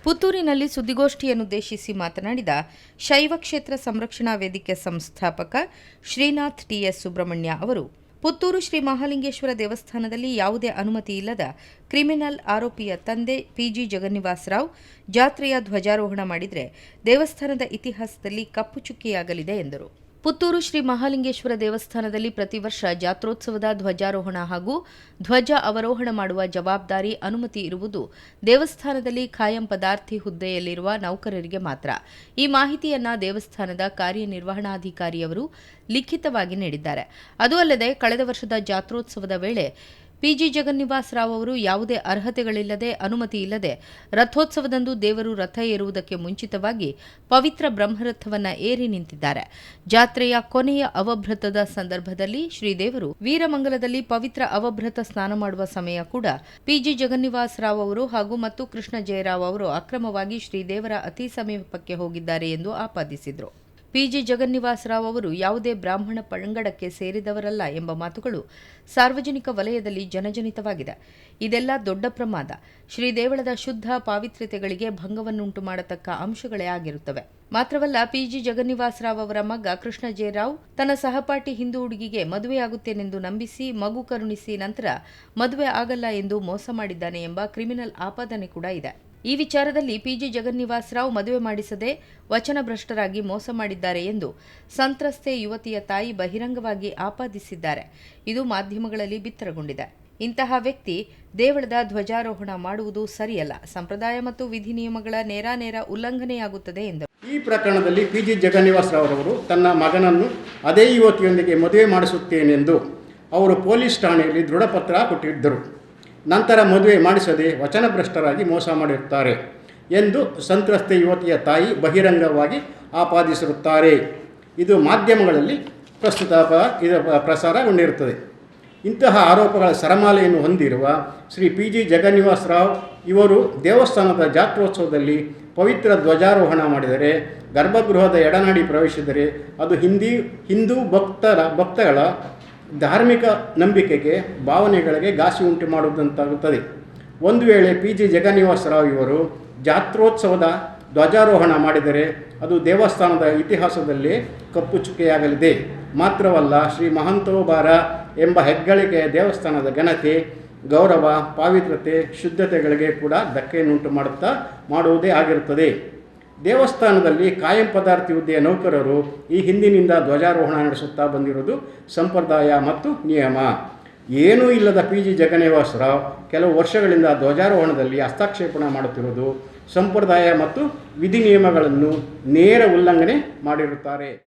ಪುತ್ತೂರಿನಲ್ಲಿ ಸುದ್ದಿಗೋಷ್ಠಿಯನ್ನುದ್ದೇಶಿಸಿ ಮಾತನಾಡಿದ ಶೈವ ಕ್ಷೇತ್ರ ಸಂರಕ್ಷಣಾ ವೇದಿಕೆ ಸಂಸ್ಥಾಪಕ ಶ್ರೀನಾಥ್ ಟಿಎಸ್ ಸುಬ್ರಹ್ಮಣ್ಯ ಅವರು, ಪುತ್ತೂರು ಶ್ರೀ ಮಹಾಲಿಂಗೇಶ್ವರ ದೇವಸ್ಥಾನದಲ್ಲಿ ಯಾವುದೇ ಅನುಮತಿ ಇಲ್ಲದ ಕ್ರಿಮಿನಲ್ ಆರೋಪಿಯ ತಂದೆ ಪಿಜಿ ಜಗನ್ನಿವಾಸ್ ರಾವ್ ಜಾತ್ರೆಯ ಧ್ವಜಾರೋಹಣ ಮಾಡಿದರೆ ದೇವಸ್ಥಾನದ ಇತಿಹಾಸದಲ್ಲಿ ಕಪ್ಪು ಚುಕ್ಕೆಯಾಗಲಿದೆ ಎಂದರು. ಪುತ್ತೂರು ಶ್ರೀ ಮಹಾಲಿಂಗೇಶ್ವರ ದೇವಸ್ಥಾನದಲ್ಲಿ ಪ್ರತಿ ವರ್ಷ ಜಾತ್ರೋತ್ಸವದ ಧ್ವಜಾರೋಹಣ ಹಾಗೂ ಧ್ವಜ ಅವರೋಹಣ ಮಾಡುವ ಜವಾಬ್ದಾರಿ, ಅನುಮತಿ ಇರುವುದು ದೇವಸ್ಥಾನದಲ್ಲಿ ಖಾಯಂ ಪದಾರ್ಥಿ ಹುದ್ದೆಯಲ್ಲಿರುವ ನೌಕರರಿಗೆ ಮಾತ್ರ. ಈ ಮಾಹಿತಿಯನ್ನ ದೇವಸ್ಥಾನದ ಕಾರ್ಯನಿರ್ವಹಣಾಧಿಕಾರಿಯವರು ಲಿಖಿತವಾಗಿ ನೀಡಿದ್ದಾರೆ. ಅದು ಅಲ್ಲದೆ ಕಳೆದ ವರ್ಷದ ಜಾತ್ರೋತ್ಸವದ ವೇಳೆ ಪಿಜಿ ಜಗನ್ನಿವಾಸ್ ರಾವ್ ಅವರು ಯಾವುದೇ ಅರ್ಹತೆಗಳಿಲ್ಲದೆ, ಅನುಮತಿ ಇಲ್ಲದೆ ರಥೋತ್ಸವದಂದು ದೇವರು ರಥ ಏರುವುದಕ್ಕೆ ಮುಂಚಿತವಾಗಿ ಪವಿತ್ರ ಬ್ರಹ್ಮರಥವನ್ನ ಏರಿ ನಿಂತಿದ್ದಾರೆ. ಜಾತ್ರೆಯ ಕೊನೆಯ ಅವಭೃತದ ಸಂದರ್ಭದಲ್ಲಿ ಶ್ರೀದೇವರು ವೀರಮಂಗಲದಲ್ಲಿ ಪವಿತ್ರ ಅವಭೃತ ಸ್ನಾನ ಮಾಡುವ ಸಮಯ ಕೂಡ ಪಿಜಿ ಜಗನ್ನಿವಾಸ್ ರಾವ್ ಅವರು ಹಾಗೂ ಮತ್ತು ಕೃಷ್ಣ ಜಯರಾವ್ ಅವರು ಅಕ್ರಮವಾಗಿ ಶ್ರೀದೇವರ ಅತಿ ಸಮೀಪಕ್ಕೆ ಹೋಗಿದ್ದಾರೆ ಎಂದು ಆಪಾದಿಸಿದರು. ಪಿಜಿ ಜಗನ್ನಿವಾಸ್ ರಾವ್ ಅವರು ಯಾವುದೇ ಬ್ರಾಹ್ಮಣ ಪಂಗಡಕ್ಕೆ ಸೇರಿದವರಲ್ಲ ಎಂಬ ಮಾತುಗಳು ಸಾರ್ವಜನಿಕ ವಲಯದಲ್ಲಿ ಜನಜನಿತವಾಗಿದೆ. ಇದೆಲ್ಲ ದೊಡ್ಡ ಪ್ರಮಾದ. ಶ್ರೀದೇವಳದ ಶುದ್ಧ ಪಾವಿತ್ರ್ಯತೆಗಳಿಗೆ ಭಂಗವನ್ನುಂಟು ಮಾಡತಕ್ಕ ಅಂಶಗಳೇ ಆಗಿರುತ್ತವೆ. ಮಾತ್ರವಲ್ಲ, ಪಿಜಿ ಜಗನ್ನಿವಾಸ್ ರಾವ್ ಅವರ ಮಗ ಕೃಷ್ಣ ಜಯರಾವ್ ತನ್ನ ಸಹಪಾಠಿ ಹಿಂದೂ ಹುಡುಗಿಗೆ ಮದುವೆಯಾಗುತ್ತೇನೆಂದು ನಂಬಿಸಿ ಮಗು ಕರುಣಿಸಿ ನಂತರ ಮದುವೆ ಆಗಲ್ಲ ಎಂದು ಮೋಸ ಮಾಡಿದ್ದಾನೆ ಎಂಬ ಕ್ರಿಮಿನಲ್ ಆಪಾದನೆ ಕೂಡ ಇದೆ. ಈ ವಿಚಾರದಲ್ಲಿ ಪಿಜಿ ಜಗನ್ನಿವಾಸ್ ರಾವ್ ಮದುವೆ ಮಾಡಿಸದೆ ವಚನಭ್ರಷ್ಟರಾಗಿ ಮೋಸ ಮಾಡಿದ್ದಾರೆ ಎಂದು ಸಂತ್ರಸ್ತೆ ಯುವತಿಯ ತಾಯಿ ಬಹಿರಂಗವಾಗಿ ಆಪಾದಿಸಿದ್ದಾರೆ. ಇದು ಮಾಧ್ಯಮಗಳಲ್ಲಿ ಬಿತ್ತರಗೊಂಡಿದೆ. ಇಂತಹ ವ್ಯಕ್ತಿ ದೇವಳದ ಧ್ವಜಾರೋಹಣ ಮಾಡುವುದು ಸರಿಯಲ್ಲ. ಸಂಪ್ರದಾಯ ಮತ್ತು ವಿಧಿ ನಿಯಮಗಳ ನೇರ ಉಲ್ಲಂಘನೆಯಾಗುತ್ತದೆ ಎಂದರು. ಈ ಪ್ರಕರಣದಲ್ಲಿ ಪಿಜಿ ಜಗನ್ನಿವಾಸ್ ರಾವ್ ಅವರು ತನ್ನ ಮಗನನ್ನು ಅದೇ ಯುವತಿಯೊಂದಿಗೆ ಮದುವೆ ಮಾಡಿಸುತ್ತೇನೆಂದು ಅವರು ಪೊಲೀಸ್ ಠಾಣೆಯಲ್ಲಿ ದೃಢಪತ್ರ ಕೊಟ್ಟಿದ್ದರು. ನಂತರ ಮದುವೆ ಮಾಡಿಸದೆ ವಚನಭ್ರಷ್ಟರಾಗಿ ಮೋಸ ಮಾಡಿರುತ್ತಾರೆ ಎಂದು ಸಂತ್ರಸ್ತೆ ಯುವತಿಯ ತಾಯಿ ಬಹಿರಂಗವಾಗಿ ಆಪಾದಿಸಿರುತ್ತಾರೆ. ಇದು ಮಾಧ್ಯಮಗಳಲ್ಲಿ ಪ್ರಸಾರಗೊಂಡಿರುತ್ತದೆ. ಇಂತಹ ಆರೋಪಗಳ ಸರಮಾಲೆಯನ್ನು ಹೊಂದಿರುವ ಶ್ರೀ ಪಿಜಿ ಜಗನ್ನಿವಾಸ್ ರಾವ್ ಇವರು ದೇವಸ್ಥಾನದ ಜಾತ್ರೋತ್ಸವದಲ್ಲಿ ಪವಿತ್ರ ಧ್ವಜಾರೋಹಣ ಮಾಡಿದರೆ, ಗರ್ಭಗೃಹದ ಎಡನಾಡಿ ಪ್ರವೇಶಿಸಿದರೆ ಅದು ಹಿಂದೂ ಭಕ್ತಗಳ ಧಾರ್ಮಿಕ ನಂಬಿಕೆಗೆ, ಭಾವನೆಗಳಿಗೆ ಘಾಸಿ ಉಂಟು ಮಾಡುವುದಂತಾಗುತ್ತದೆ. ಒಂದು ವೇಳೆ ಪಿಜಿ ಜಗನ್ನಿವಾಸ್ ರಾವ್ ಇವರು ಜಾತ್ರೋತ್ಸವದ ಧ್ವಜಾರೋಹಣ ಮಾಡಿದರೆ ಅದು ದೇವಸ್ಥಾನದ ಇತಿಹಾಸದಲ್ಲಿ ಕಪ್ಪು ಚುಕ್ಕೆಯಾಗಲಿದೆ. ಮಾತ್ರವಲ್ಲ, ಶ್ರೀ ಮಹಂತೋಬಾರ ಎಂಬ ಹೆಗ್ಗಳಿಕೆಯ ದೇವಸ್ಥಾನದ ಘನತೆ, ಗೌರವ, ಪಾವಿತ್ರತೆ, ಶುದ್ಧತೆಗಳಿಗೆ ಕೂಡ ಧಕ್ಕೆಯನ್ನುಂಟು ಮಾಡುವುದೇ ಆಗಿರುತ್ತದೆ. ದೇವಸ್ಥಾನದಲ್ಲಿ ಕಾಯಂ ಪದಾರ್ಥಿ ಹುದ್ದೆಯ ನೌಕರರು ಈ ಹಿಂದಿನಿಂದ ಧ್ವಜಾರೋಹಣ ನಡೆಸುತ್ತಾ ಬಂದಿರುವುದು ಸಂಪ್ರದಾಯ ಮತ್ತು ನಿಯಮ. ಏನೂ ಇಲ್ಲದ ಪಿಜಿ ಜಗನ್ನಿವಾಸ್ ರಾವ್ ಕೆಲವು ವರ್ಷಗಳಿಂದ ಧ್ವಜಾರೋಹಣದಲ್ಲಿ ಹಸ್ತಕ್ಷೇಪಣ ಮಾಡುತ್ತಿರುವುದು ಸಂಪ್ರದಾಯ ಮತ್ತು ವಿಧಿ ನಿಯಮಗಳನ್ನು ನೇರ ಉಲ್ಲಂಘನೆ ಮಾಡಿರುತ್ತಾರೆ.